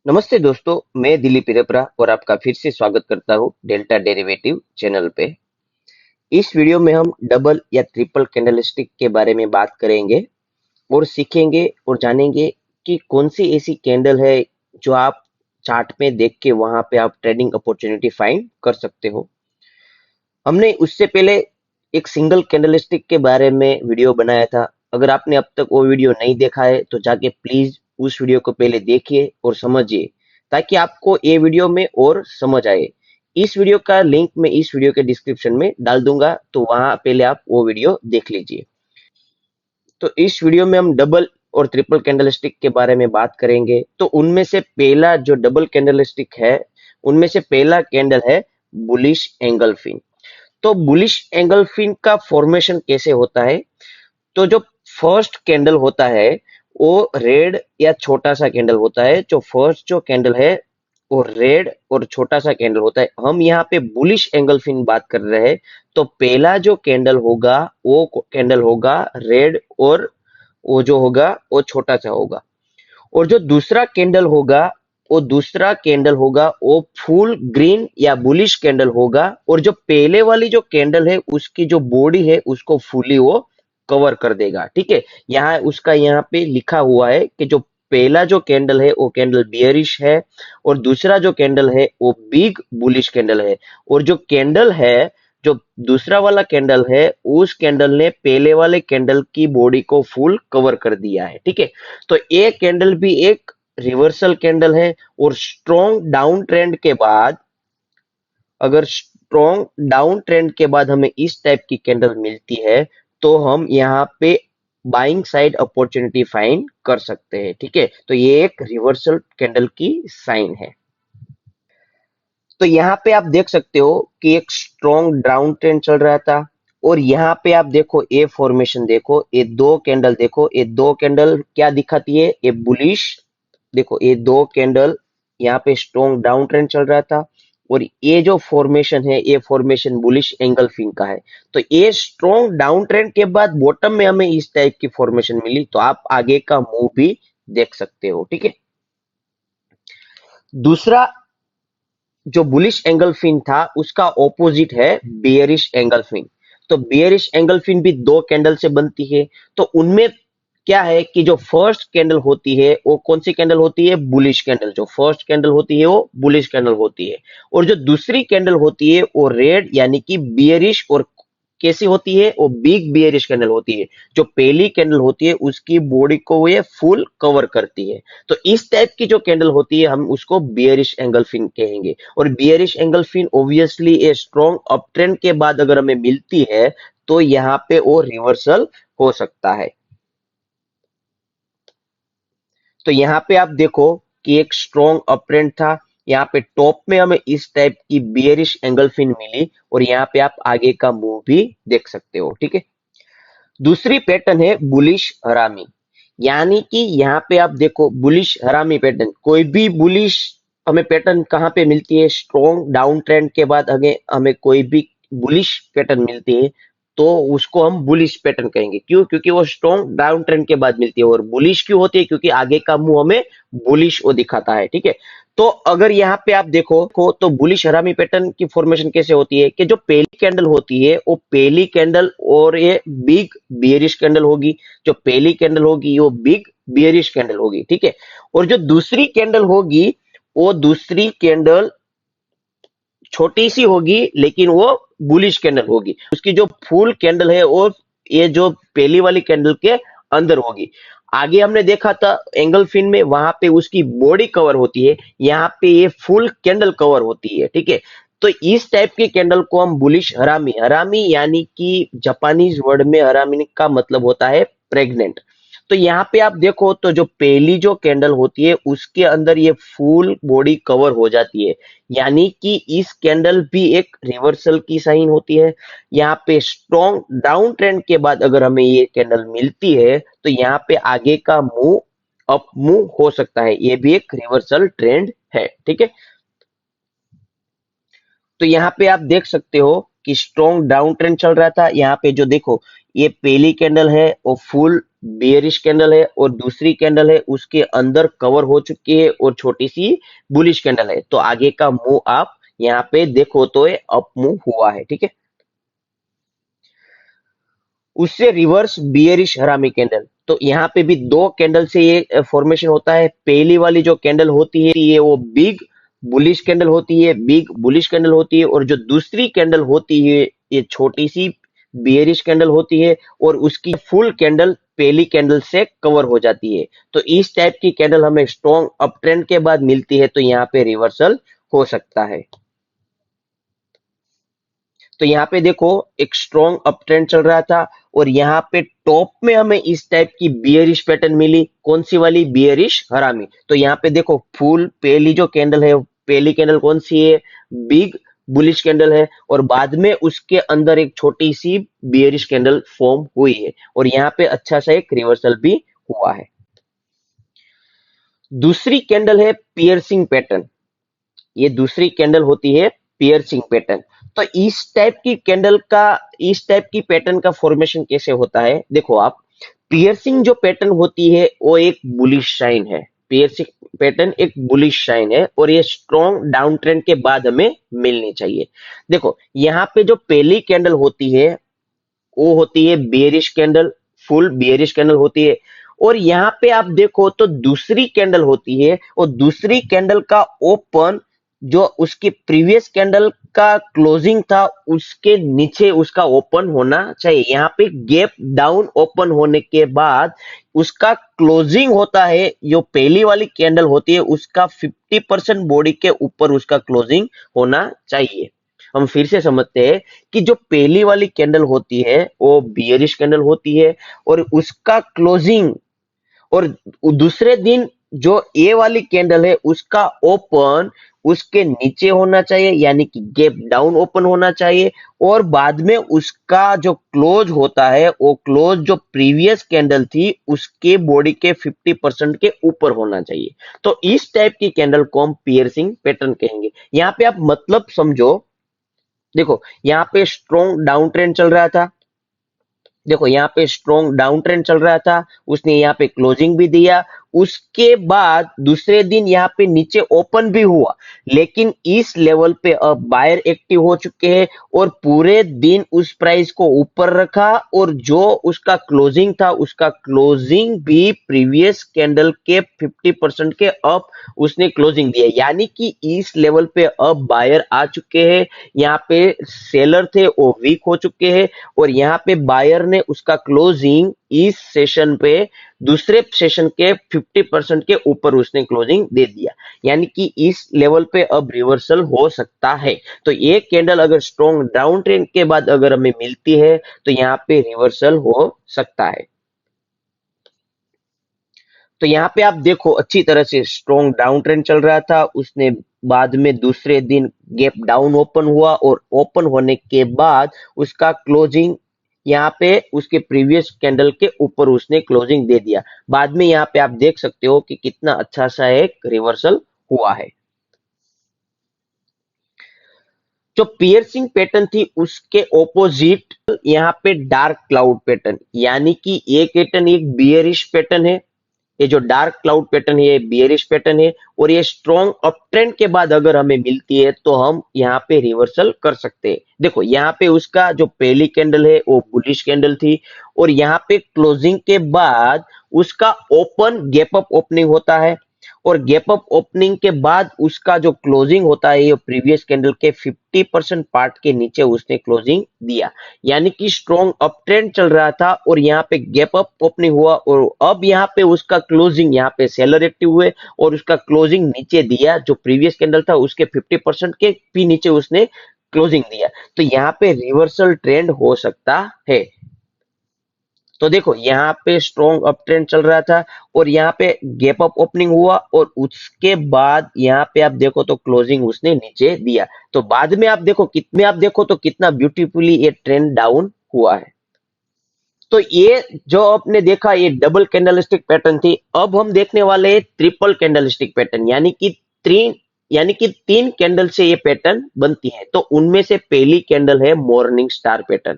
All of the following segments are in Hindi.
नमस्ते दोस्तों, मैं दिलीप हिरेपरा और आपका फिर से स्वागत करता हूँ डेल्टा डेरिवेटिव चैनल पे। इस वीडियो में हम डबल या ट्रिपल कैंडलस्टिक के बारे में बात करेंगे और सीखेंगे और जानेंगे कि कौन सी ऐसी कैंडल है जो आप चार्ट में देख के वहां पे आप ट्रेडिंग अपॉर्चुनिटी फाइंड कर सकते हो। हमने उससे पहले एक सिंगल कैंडलस्टिक के बारे में वीडियो बनाया था। अगर आपने अब तक वो वीडियो नहीं देखा है तो जाके प्लीज उस वीडियो को पहले देखिए और समझिए, ताकि आपको ये वीडियो में और समझ आए। इस वीडियो का लिंक मैं इस वीडियो के डिस्क्रिप्शन में डाल दूंगा, तो वहां पहले आप वो वीडियो देख लीजिए। तो इस वीडियो में हम डबल और ट्रिपल कैंडलस्टिक के बारे में बात करेंगे। तो उनमें से पहला जो डबल कैंडलस्टिक है, उनमें से पहला कैंडल है बुलिश एंगल्फिन। तो बुलिश एंगल्फिन का फॉर्मेशन कैसे होता है? तो जो फर्स्ट कैंडल होता है वो रेड या छोटा सा कैंडल होता है। जो फर्स्ट जो कैंडल है वो रेड और छोटा सा कैंडल होता है। हम यहाँ पे बुलिश एंगल्फिन बात कर रहे हैं। तो पहला जो कैंडल होगा वो कैंडल होगा रेड, और वो जो होगा वो छोटा सा होगा। और जो दूसरा कैंडल होगा वो फुल ग्रीन या बुलिश कैंडल होगा। और जो पहले वाली जो कैंडल है उसकी जो बॉडी है उसको फुली वो कवर कर देगा। ठीक है, यहाँ उसका यहाँ पे लिखा हुआ है कि जो पहला जो कैंडल है वो कैंडल बियरिश है, और दूसरा जो कैंडल है वो बिग बुलिश कैंडल है। और जो कैंडल है, जो दूसरा वाला कैंडल है, उस कैंडल ने पहले वाले कैंडल की बॉडी को फुल कवर कर दिया है। ठीक है, तो ये कैंडल भी एक रिवर्सल कैंडल है। और स्ट्रॉन्ग डाउन ट्रेंड के बाद, अगर स्ट्रॉन्ग डाउन ट्रेंड के बाद हमें इस टाइप की कैंडल मिलती है तो हम यहाँ पे बाइंग साइड अपॉर्चुनिटी फाइंड कर सकते हैं। ठीक है, तो ये एक रिवर्सल कैंडल की साइन है। तो यहाँ पे आप देख सकते हो कि एक स्ट्रॉन्ग डाउन ट्रेंड चल रहा था। और यहाँ पे आप देखो ए फॉर्मेशन, देखो ये दो कैंडल, देखो ये दो कैंडल क्या दिखाती है, ये बुलिश। देखो ये दो कैंडल, यहाँ पे स्ट्रॉन्ग डाउन ट्रेंड चल रहा था, और ये जो फॉर्मेशन है ये फॉर्मेशन बुलिश एंगल्फिन का है। तो ये स्ट्रॉन्ग डाउन ट्रेंड के बाद बॉटम में हमें इस टाइप की फॉर्मेशन मिली, तो आप आगे का मूव भी देख सकते हो। ठीक है, दूसरा जो बुलिश एंगल्फिन था उसका ऑपोजिट है बेयरिश एंगल्फिन। तो बेयरिश एंगल्फिन भी दो कैंडल से बनती है। तो उनमें क्या है कि जो फर्स्ट कैंडल होती है वो कौन सी कैंडल होती है? Bullish candle. जो फर्स्ट कैंडल होती है वो बुलिश कैंडल होती है। और जो दूसरी कैंडल होती है वो रेड यानी कि बियरिश, और कैसी होती है? वो बिग बियरिश कैंडल होती है। जो पहली कैंडल होती है उसकी बॉडी को ये फुल कवर करती है। तो इस टाइप की जो कैंडल होती है हम उसको बियरिश एंगल्फिन कहेंगे। और bearish engulfing obviously a strong up trend के बाद अगर हमें मिलती है तो यहाँ पे वो रिवर्सल हो सकता है। तो यहाँ पे आप देखो कि एक स्ट्रॉन्ग अप ट्रेंड था, यहाँ पे टॉप में हमें इस टाइप की बियरिश एंगल्फिन मिली, और यहाँ पे आप आगे का मूव भी देख सकते हो। ठीक है, दूसरी पैटर्न है बुलिश हरामी। यानी कि यहाँ पे आप देखो बुलिश हरामी पैटर्न, कोई भी बुलिश हमें पैटर्न कहाँ पे मिलती है? स्ट्रॉन्ग डाउन ट्रेंड के बाद हमें हमें कोई भी बुलिश पैटर्न मिलती है तो उसको हम बुलिश पैटर्न कहेंगे। क्यों? क्योंकि वो स्ट्रॉन्ग डाउन ट्रेंड के बाद मिलती है। और बुलिश क्यों होती है? क्योंकि आगे का मुंह हमें बुलिश वो दिखाता है। ठीक है, तो अगर यहाँ पे आप देखो तो बुलिश हरामी पैटर्न की फॉर्मेशन कैसे होती है कि जो पहली कैंडल होती है वो पहली कैंडल और ये बिग बियरिश कैंडल होगी। जो पहली कैंडल होगी वो बिग बियरिश कैंडल होगी। ठीक है, और जो दूसरी कैंडल होगी वो दूसरी कैंडल छोटी सी होगी लेकिन वो बुलिश कैंडल होगी। उसकी जो फुल कैंडल है वो ये जो पहली वाली कैंडल के अंदर होगी। आगे हमने देखा था एंगल फिन में, वहां पे उसकी बॉडी कवर होती है, यहाँ पे ये फुल कैंडल कवर होती है। ठीक है, तो इस टाइप की कैंडल को हम बुलिश हरामी, हरामी यानी कि जापानीज वर्ड में हरामी का मतलब होता है प्रेग्नेंट। तो यहाँ पे आप देखो तो जो पहली जो कैंडल होती है उसके अंदर ये फुल बॉडी कवर हो जाती है, यानी कि इस कैंडल भी एक रिवर्सल की साइन होती है। यहाँ पे स्ट्रॉन्ग डाउन ट्रेंड के बाद अगर हमें ये कैंडल मिलती है तो यहाँ पे आगे का मूव अप मूव हो सकता है, ये भी एक रिवर्सल ट्रेंड है। ठीक है, तो यहाँ पे आप देख सकते हो कि स्ट्रॉन्ग डाउन ट्रेंड चल रहा था। यहाँ पे जो देखो ये पहली कैंडल है वो फुल बियरिश कैंडल है और दूसरी कैंडल है उसके अंदर कवर हो चुकी है और छोटी सी बुलिश कैंडल है, तो आगे का मूव आप यहाँ पे देखो तो ये अप मूव हुआ है, ठीक है। उससे रिवर्स बियरिश हरामी कैंडल, तो यहाँ पे भी दो कैंडल से ये फॉर्मेशन होता है। पहली वाली जो कैंडल होती है ये वो बिग बुलिश कैंडल होती है, बिग बुलिश कैंडल होती है, और जो दूसरी कैंडल होती है ये छोटी सी बियरिश कैंडल होती है और उसकी फुल कैंडल पहली कैंडल से कवर हो जाती है। तो इस टाइप की कैंडल हमें स्ट्रॉन्ग अप ट्रेंड के बाद मिलती है, तो यहाँ पे रिवर्सल हो सकता है। तो यहाँ पे देखो एक स्ट्रॉन्ग अप ट्रेंड चल रहा था और यहाँ पे टॉप में हमें इस टाइप की बियरिश पैटर्न मिली। कौन सी वाली? बियरिश हरामी। तो यहाँ पे देखो फुल पहली जो कैंडल है, पहली कैंडल कौन सी है? बिग बुलिश कैंडल है और बाद में उसके अंदर एक छोटी सी बियरिश कैंडल फॉर्म हुई है और यहाँ पे अच्छा सा एक रिवर्सल भी हुआ है। दूसरी कैंडल है पियर्सिंग पैटर्न। ये दूसरी कैंडल होती है पियर्सिंग पैटर्न। तो इस टाइप की पैटर्न का फॉर्मेशन कैसे होता है? देखो आप, पियर्सिंग जो पैटर्न होती है वो एक बुलिश साइन है। पियर्सिंग पैटर्न एक बुलिश साइन है और ये स्ट्रॉन्ग डाउन ट्रेंड के बाद हमें मिलनी चाहिए। देखो यहाँ पे जो पहली कैंडल होती है वो होती है bearish candle, full bearish candle होती है। और यहाँ पे आप देखो तो दूसरी कैंडल होती है और दूसरी कैंडल का ओपन जो उसकी प्रीवियस कैंडल का क्लोजिंग था उसके नीचे उसका ओपन होना चाहिए। यहाँ पे गैप डाउन ओपन होने के बाद उसका क्लोजिंग होता है, जो पहली वाली कैंडल होती है उसका 50% बॉडी के ऊपर उसका क्लोजिंग होना चाहिए। हम फिर से समझते हैं कि जो पहली वाली कैंडल होती है वो बियरिश कैंडल होती है और उसका क्लोजिंग, और दूसरे दिन जो ए वाली कैंडल है उसका ओपन उसके नीचे होना चाहिए, यानी कि गैप डाउन ओपन होना चाहिए। और बाद में उसका जो क्लोज होता है वो क्लोज जो प्रीवियस कैंडल थी उसके बॉडी के 50% के ऊपर होना चाहिए। तो इस टाइप की कैंडल को हम पियर्सिंग पैटर्न कहेंगे। यहाँ पे आप मतलब समझो, देखो यहाँ पे स्ट्रॉन्ग डाउन ट्रेंड चल रहा था, देखो यहाँ पे स्ट्रॉन्ग डाउन ट्रेंड चल रहा था, उसने यहाँ पे क्लोजिंग भी दिया, उसके बाद दूसरे दिन यहाँ पे नीचे ओपन भी हुआ, लेकिन इस लेवल पे अब बायर एक्टिव हो चुके हैं और पूरे दिन उस प्राइस को ऊपर रखा और जो उसका क्लोजिंग था उसका क्लोजिंग भी प्रीवियस कैंडल के 50% के अप उसने क्लोजिंग दिया, यानी कि इस लेवल पे अब बायर आ चुके हैं। यहाँ पे सेलर थे वो वीक हो चुके हैं और यहाँ पे बायर ने उसका क्लोजिंग इस सेशन पे दूसरे सेशन के 50% के ऊपर उसने क्लोजिंग दे दिया, यानी कि इस लेवल पे अब रिवर्सल हो सकता है। तो ये कैंडल अगर स्ट्रॉन्ग डाउन ट्रेंड के बाद अगर हमें मिलती है तो यहाँ पे रिवर्सल हो सकता है। तो यहाँ पे आप देखो अच्छी तरह से स्ट्रॉन्ग डाउन ट्रेंड चल रहा था, उसने बाद में दूसरे दिन गैप डाउन ओपन हुआ और ओपन होने के बाद उसका क्लोजिंग यहाँ पे उसके प्रीवियस कैंडल के ऊपर उसने क्लोजिंग दे दिया। बाद में यहाँ पे आप देख सकते हो कि कितना अच्छा सा एक रिवर्सल हुआ है। जो पियर्सिंग पैटर्न थी उसके ओपोजिट यहाँ पे डार्क क्लाउड पैटर्न, यानी कि ये पैटर्न एक बियरिश पैटर्न है। ये जो डार्क क्लाउड पैटर्न है ये बियरिश पैटर्न है और ये स्ट्रॉन्ग अप ट्रेंड के बाद अगर हमें मिलती है तो हम यहाँ पे रिवर्सल कर सकते हैं। देखो यहाँ पे उसका जो पहली कैंडल है वो बुलिश कैंडल थी और यहाँ पे क्लोजिंग के बाद उसका ओपन गैप अप ओपनिंग होता है और गैप अप ओपनिंग के बाद उसका जो क्लोजिंग होता है ये प्रीवियस कैंडल के 50% पार्ट के नीचे उसने क्लोजिंग दिया, यानी कि स्ट्रॉन्ग अप ट्रेंड चल रहा था और यहाँ पे गैप अप ओपनिंग हुआ और अब यहाँ पे उसका क्लोजिंग, यहाँ पे सेलर एक्टिव हुए और उसका क्लोजिंग नीचे दिया, जो प्रीवियस कैंडल था उसके 50% के भी नीचे उसने क्लोजिंग दिया। तो यहाँ पे रिवर्सल ट्रेंड हो सकता है। तो देखो यहाँ पे स्ट्रॉन्ग अप ट्रेंड चल रहा था और यहाँ पे गैप अप ओपनिंग हुआ और उसके बाद यहाँ पे आप देखो तो क्लोजिंग उसने नीचे दिया। तो बाद में आप देखो तो कितना ब्यूटीफुली ये ट्रेंड डाउन हुआ है। तो ये जो आपने देखा ये डबल कैंडलस्टिक पैटर्न थी। अब हम देखने वाले हैं ट्रिपल कैंडलस्टिक पैटर्न, यानी कि तीन कैंडल से ये पैटर्न बनती है। तो उनमें से पहली कैंडल है मॉर्निंग स्टार पैटर्न।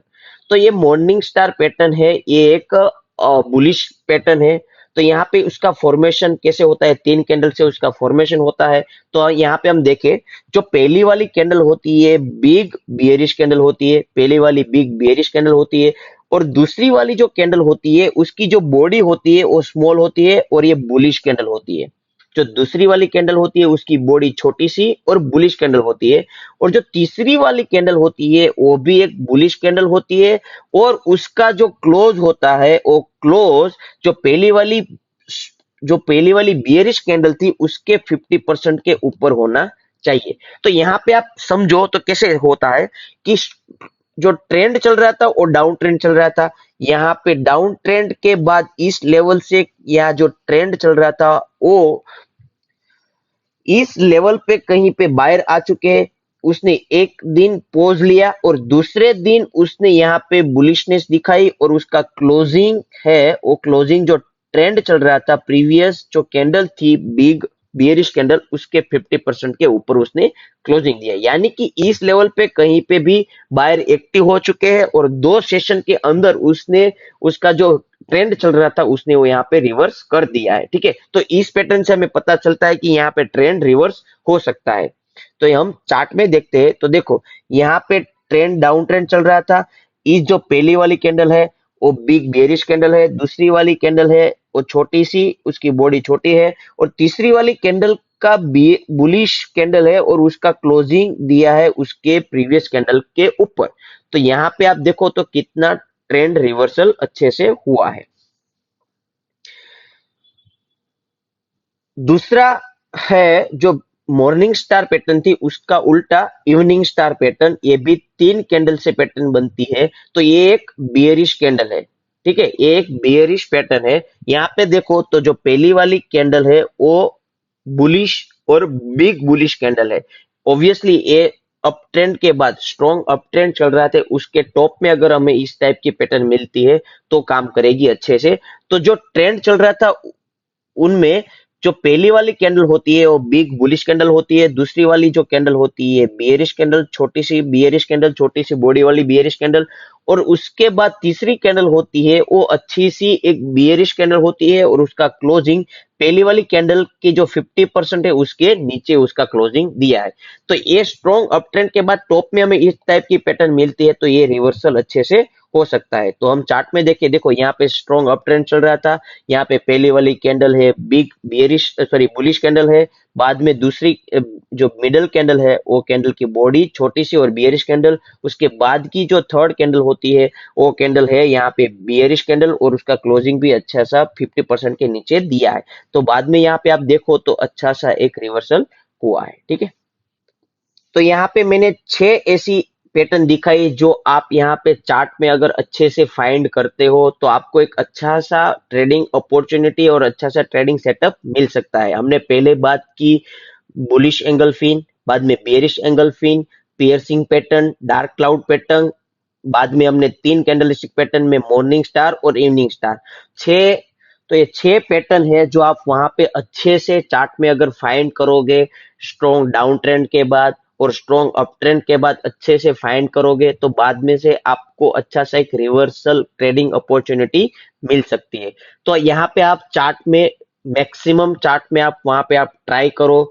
तो ये मॉर्निंग स्टार पैटर्न है, ये एक बुलिश पैटर्न है। तो यहाँ पे उसका फॉर्मेशन कैसे होता है, 3 कैंडल से उसका फॉर्मेशन होता है। तो यहाँ पे हम देखें, जो पहली वाली कैंडल होती है बिग बियरिश कैंडल होती है, पहली वाली बिग बियरिश कैंडल होती है, और दूसरी वाली जो कैंडल होती है उसकी जो बॉडी होती है वो स्मॉल होती है और ये बुलिश कैंडल होती है। जो दूसरी वाली कैंडल होती है उसकी बॉडी छोटी सी और बुलिश कैंडल होती है, और जो तीसरी वाली कैंडल होती है वो भी एक बुलिश कैंडल होती है, और उसका जो क्लोज होता है वो क्लोज जो पहली वाली बियरिश कैंडल थी उसके 50% के ऊपर होना चाहिए। तो यहाँ पे आप समझो तो कैसे होता है कि जो ट्रेंड चल रहा था वो डाउन ट्रेंड चल रहा था, यहाँ पे डाउन ट्रेंड के बाद इस लेवल से यहाँ जो ट्रेंड चल रहा था वो इस लेवल पे कहीं पे बायर आ चुके हैं। उसने एक दिन पॉज लिया और दूसरे दिन उसने यहाँ पे बुलिशनेस दिखाई, और उसका क्लोजिंग है वो क्लोजिंग जो ट्रेंड चल रहा था प्रीवियस जो कैंडल थी बिग बियरिश कैंडल उसके 50% के ऊपर उसने क्लोजिंग दिया, यानी कि इस लेवल पे कहीं पे भी बायर एक्टिव हो चुके हैं और 2 सेशन के अंदर उसने उसका जो ट्रेंड चल रहा था उसने वो यहाँ पे रिवर्स कर दिया है। ठीक है, तो इस पैटर्न से हमें पता चलता है कि यहाँ पे ट्रेंड रिवर्स हो सकता है। तो ये हम चार्ट में देखते हैं, तो देखो यहाँ पे ट्रेंड डाउन ट्रेंड चल रहा था। इस जो पहली वाली कैंडल है वो बिग बेरिश कैंडल है, दूसरी वाली कैंडल है वो छोटी सी, उसकी बॉडी छोटी है, और तीसरी वाली कैंडल का बुलिश कैंडल है और उसका क्लोजिंग दिया है उसके प्रीवियस कैंडल के ऊपर। तो यहाँ पे आप देखो तो कितना ट्रेंड रिवर्सल अच्छे से हुआ है। दूसरा है जो मॉर्निंग स्टार पैटर्न थी उसका उल्टा इवनिंग स्टार पैटर्न, ये भी 3 कैंडल से पैटर्न बनती है। तो ये एक बियरिश कैंडल है। ठीक है, ये एक बियरिश पैटर्न है। यहाँ पे देखो तो जो पहली वाली कैंडल है वो बुलिश और बिग बुलिश कैंडल है। ऑब्वियसली ये अप ट्रेंड के बाद स्ट्रॉन्ग अप ट्रेंड चल रहा था, उसके टॉप में अगर हमें इस टाइप की पैटर्न मिलती है तो काम करेगी अच्छे से। तो जो ट्रेंड चल रहा था उनमें जो पहली वाली कैंडल होती है वो बिग बुलिश कैंडल होती है, दूसरी वाली जो कैंडल होती है बियरिश कैंडल, छोटी सी बियरिश कैंडल, छोटी सी बॉडी वाली बियरिश कैंडल, और उसके बाद तीसरी कैंडल होती है वो अच्छी सी एक बियरिश कैंडल होती है, और उसका क्लोजिंग पहली वाली कैंडल की जो 50% है उसके नीचे उसका क्लोजिंग दिया है। तो ये स्ट्रॉन्ग अप ट्रेंड के बाद टॉप में हमें इस टाइप की पैटर्न मिलती है, तो ये रिवर्सल अच्छे से हो सकता है। तो हम चार्ट में देखें, देखो यहाँ पे स्ट्रॉन्ग अप ट्रेंड चल रहा था, यहाँ पे पहली वाली कैंडल है big bearish sorry bullish candle है, बाद में दूसरी जो मिडल कैंडल है वो कैंडल की बॉडी छोटी सी और बियरिश कैंडल, उसके बाद की जो थर्ड कैंडल होती है वो कैंडल है यहाँ पे बियरिश कैंडल, और उसका क्लोजिंग भी अच्छा सा 50% के नीचे दिया है। तो बाद में यहाँ पे आप देखो तो अच्छा सा एक रिवर्सल हुआ है। ठीक है, तो यहाँ पे मैंने 6 ऐसी पैटर्न दिखाई जो आप यहाँ पे चार्ट में अगर अच्छे से फाइंड करते हो तो आपको एक अच्छा सा ट्रेडिंग अपॉर्चुनिटी और अच्छा सा ट्रेडिंग सेटअप मिल सकता है। हमने पहले बात की बुलिश एंगल फिन, बाद में bearish engulfing, piercing pattern, dark cloud pattern, बाद में हमने 3 कैंडलस्टिक पैटर्न में मॉर्निंग स्टार और इवनिंग स्टार। छह तो ये 6 पैटर्न है जो आप वहां पे अच्छे से चार्ट में अगर फाइंड करोगे, स्ट्रॉन्ग डाउन ट्रेंड के बाद और स्ट्रॉन्ग अप ट्रेंड के बाद अच्छे से फाइंड करोगे तो बाद में से आपको अच्छा सा एक रिवर्सल ट्रेडिंग अपॉर्चुनिटी मिल सकती है। तो यहाँ पे आप चार्ट में मैक्सिमम चार्ट में आप वहां पे आप ट्राई करो,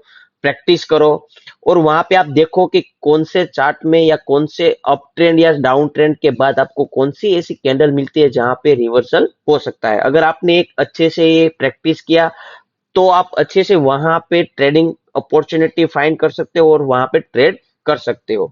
प्रैक्टिस करो, और वहां पे आप देखो कि कौन से चार्ट में या कौन से अप ट्रेंड या डाउन ट्रेंड के बाद आपको कौन सी ऐसी कैंडल मिलती है जहां पे रिवर्सल हो सकता है। अगर आपने एक अच्छे से ये प्रैक्टिस किया तो आप अच्छे से वहां पे ट्रेडिंग अपॉर्चुनिटी फाइंड कर सकते हो और वहां पे ट्रेड कर सकते हो।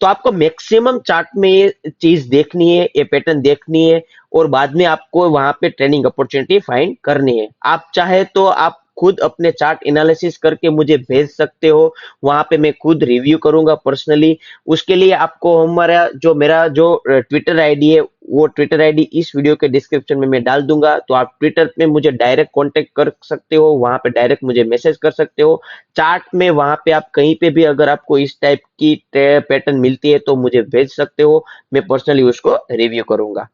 तो आपको मैक्सिमम चार्ट में ये चीज देखनी है, ये पैटर्न देखनी है, और बाद में आपको वहां पे ट्रेडिंग अपॉर्चुनिटी फाइंड करनी है। आप चाहे तो आप खुद अपने चार्ट एनालिसिस करके मुझे भेज सकते हो, वहां पे मैं खुद रिव्यू करूंगा पर्सनली। उसके लिए आपको मेरा जो ट्विटर आईडी है वो ट्विटर आईडी इस वीडियो के डिस्क्रिप्शन में मैं डाल दूंगा, तो आप ट्विटर पे मुझे डायरेक्ट कांटेक्ट कर सकते हो, वहां पे डायरेक्ट मुझे मैसेज कर सकते हो। चार्ट में वहां पे आप कहीं पे भी अगर आपको इस टाइप की पैटर्न मिलती है तो मुझे भेज सकते हो, मैं पर्सनली उसको रिव्यू करूंगा।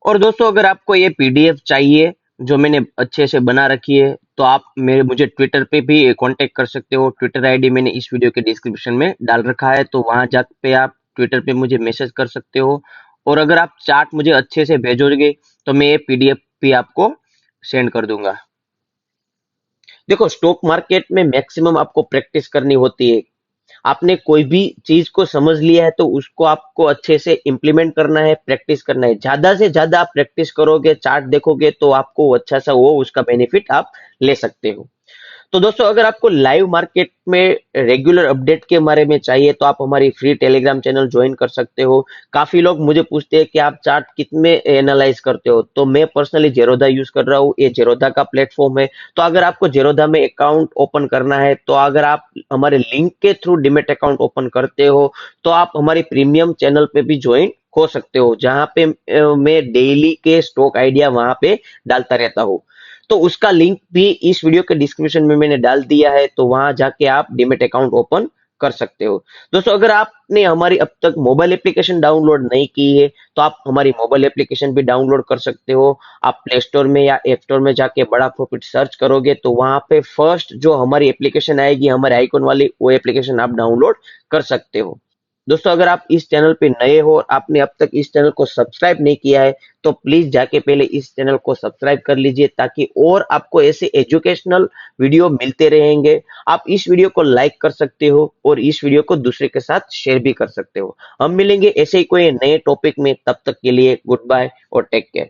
और दोस्तों अगर आपको ये पीडीएफ चाहिए जो मैंने अच्छे से बना रखी है तो आप मेरे मुझे ट्विटर पे भी कांटेक्ट कर सकते हो। ट्विटर आईडी मैंने इस वीडियो के डिस्क्रिप्शन में डाल रखा है, तो वहां जाके आप ट्विटर पे मुझे मैसेज कर सकते हो और अगर आप चार्ट मुझे अच्छे से भेजोगे तो मैं ये पीडीएफ भी आपको सेंड कर दूंगा। देखो, स्टॉक मार्केट में मैक्सिमम आपको प्रैक्टिस करनी होती है। आपने कोई भी चीज को समझ लिया है तो उसको आपको अच्छे से इम्प्लीमेंट करना है, प्रैक्टिस करना है। ज्यादा से ज्यादा आप प्रैक्टिस करोगे, चार्ट देखोगे तो आपको अच्छा सा वो उसका बेनिफिट आप ले सकते हो। तो दोस्तों, अगर आपको लाइव मार्केट में रेगुलर अपडेट के बारे में चाहिए तो आप हमारी फ्री टेलीग्राम चैनल ज्वाइन कर सकते हो। काफी लोग मुझे पूछते हैं कि आप चार्ट कितने एनालाइज करते हो, तो मैं पर्सनली जेरोधा यूज कर रहा हूँ। ये जेरोधा का प्लेटफॉर्म है। तो अगर आपको जेरोधा में अकाउंट ओपन करना है तो अगर आप हमारे लिंक के थ्रू डिमेट अकाउंट ओपन करते हो तो आप हमारी प्रीमियम चैनल पे भी ज्वाइन हो सकते हो, जहां पे मैं डेली के स्टॉक आइडिया वहां पे डालता रहता हूँ। तो उसका लिंक भी इस वीडियो के डिस्क्रिप्शन में मैंने डाल दिया है, तो वहां जाके आप डीमेट अकाउंट ओपन कर सकते हो। दोस्तों, अगर आपने हमारी अब तक मोबाइल एप्लीकेशन डाउनलोड नहीं की है तो आप हमारी मोबाइल एप्लीकेशन भी डाउनलोड कर सकते हो। आप प्ले स्टोर में या ऐप स्टोर में जाके बड़ा प्रॉफिट सर्च करोगे तो वहां पे फर्स्ट जो हमारी एप्लीकेशन आएगी, हमारे आइकॉन वाली, वो एप्लीकेशन आप डाउनलोड कर सकते हो। दोस्तों, अगर आप इस चैनल पे नए हो और आपने अब तक इस चैनल को सब्सक्राइब नहीं किया है तो प्लीज जाके पहले इस चैनल को सब्सक्राइब कर लीजिए, ताकि और आपको ऐसे एजुकेशनल वीडियो मिलते रहेंगे। आप इस वीडियो को लाइक कर सकते हो और इस वीडियो को दूसरे के साथ शेयर भी कर सकते हो। हम मिलेंगे ऐसे ही कोई नए टॉपिक में, तब तक के लिए गुड बाय और टेक केयर।